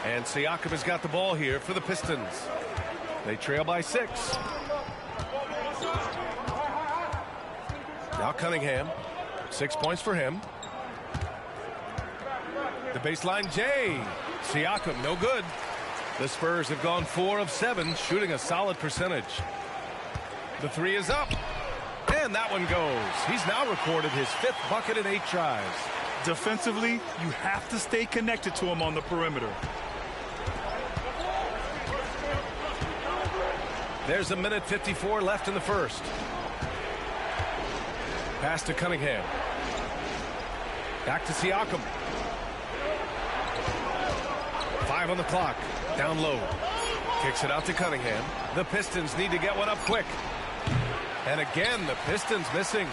And Siakam has got the ball here for the Pistons. They trail by 6. Now Cunningham. 6 points for him. The baseline J. Siakam, no good. The Spurs have gone 4 of 7, shooting a solid percentage. The three is up. And that one goes. He's now recorded his 5th bucket in 8 tries. Defensively, you have to stay connected to him on the perimeter. There's a minute 54 left in the first. Pass to Cunningham. Back to Siakam. 5 on the clock. Down low. Kicks it out to Cunningham. The Pistons need to get one up quick. And again, the Pistons missing.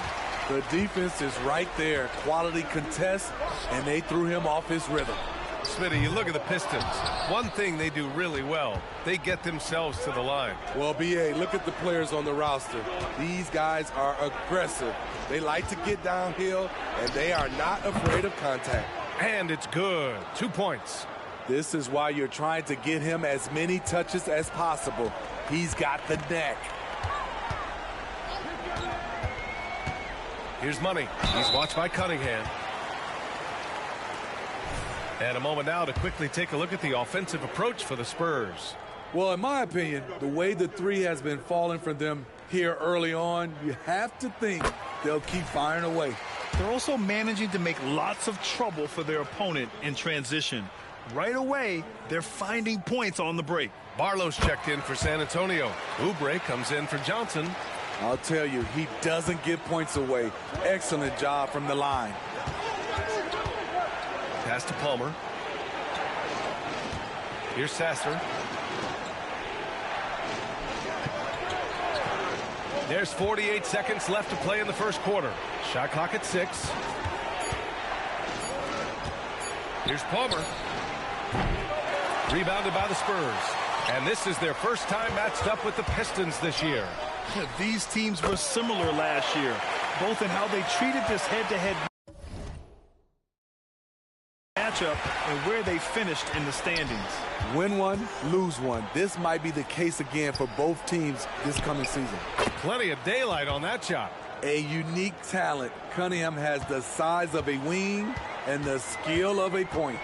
The defense is right there. Quality contest, and they threw him off his rhythm. Smitty, you look at the Pistons. One thing they do really well, they get themselves to the line. Well, B.A., look at the players on the roster. These guys are aggressive. They like to get downhill, and they are not afraid of contact. And it's good. 2 points. This is why you're trying to get him as many touches as possible. He's got the neck. Here's Money. He's watched by Cunningham. And a moment now to quickly take a look at the offensive approach for the Spurs. Well, in my opinion, the way the three has been falling from them here early on, you have to think they'll keep firing away. They're also managing to make lots of trouble for their opponent in transition. Right away, they're finding points on the break. Barlow's checked in for San Antonio. Oubre comes in for Johnson. I'll tell you, he doesn't give points away. Excellent job from the line. Pass to Palmer. Here's Sasser. There's 48 seconds left to play in the first quarter. Shot clock at 6. Here's Palmer. Rebounded by the Spurs. And this is their first time matched up with the Pistons this year. These teams were similar last year, both in how they treated this head-to-head matchup and where they finished in the standings. Win one, lose one. This might be the case again for both teams this coming season. Plenty of daylight on that shot. A unique talent. Cunningham has the size of a wing and the skill of a point.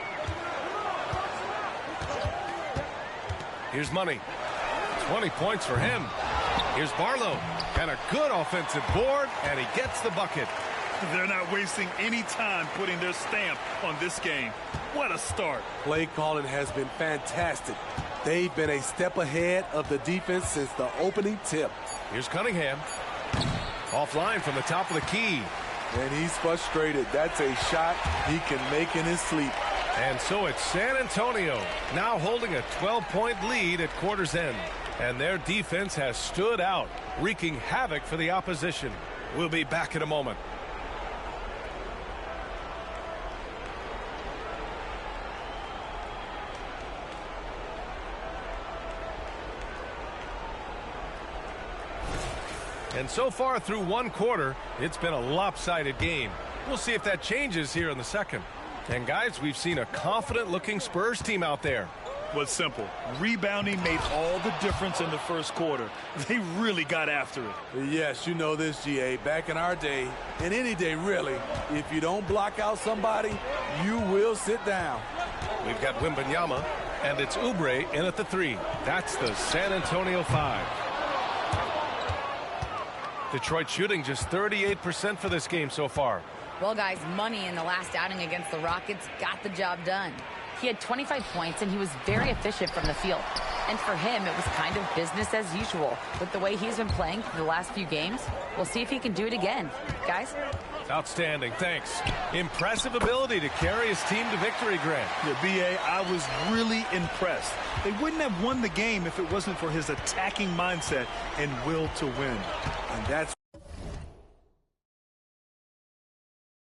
Here's Money. 20 points for him. Here's Barlow. And a good offensive board, and he gets the bucket. They're not wasting any time putting their stamp on this game. What a start. Play calling has been fantastic. They've been a step ahead of the defense since the opening tip. Here's Cunningham. Offline from the top of the key. And he's frustrated. That's a shot he can make in his sleep. And so it's San Antonio now holding a 12-point lead at quarter's end. And their defense has stood out, wreaking havoc for the opposition. We'll be back in a moment. And so far through one quarter, it's been a lopsided game. We'll see if that changes here in the second. And guys, we've seen a confident-looking Spurs team out there. Was simple. Rebounding made all the difference in the first quarter. They really got after it. Yes, you know this, GA. Back in our day, and any day really, if you don't block out somebody, you will sit down. We've got Wembanyama, and it's Oubre in at the 3. That's the San Antonio 5. Detroit shooting just 38% for this game so far. Well, guys, Money in the last outing against the Rockets got the job done. He had 25 points, and he was very efficient from the field. And for him, it was kind of business as usual. With the way he's been playing for the last few games, we'll see if he can do it again. Guys? Outstanding, thanks. Impressive ability to carry his team to victory, Grant. Yeah, B.A., I was really impressed. They wouldn't have won the game if it wasn't for his attacking mindset and will to win. And that's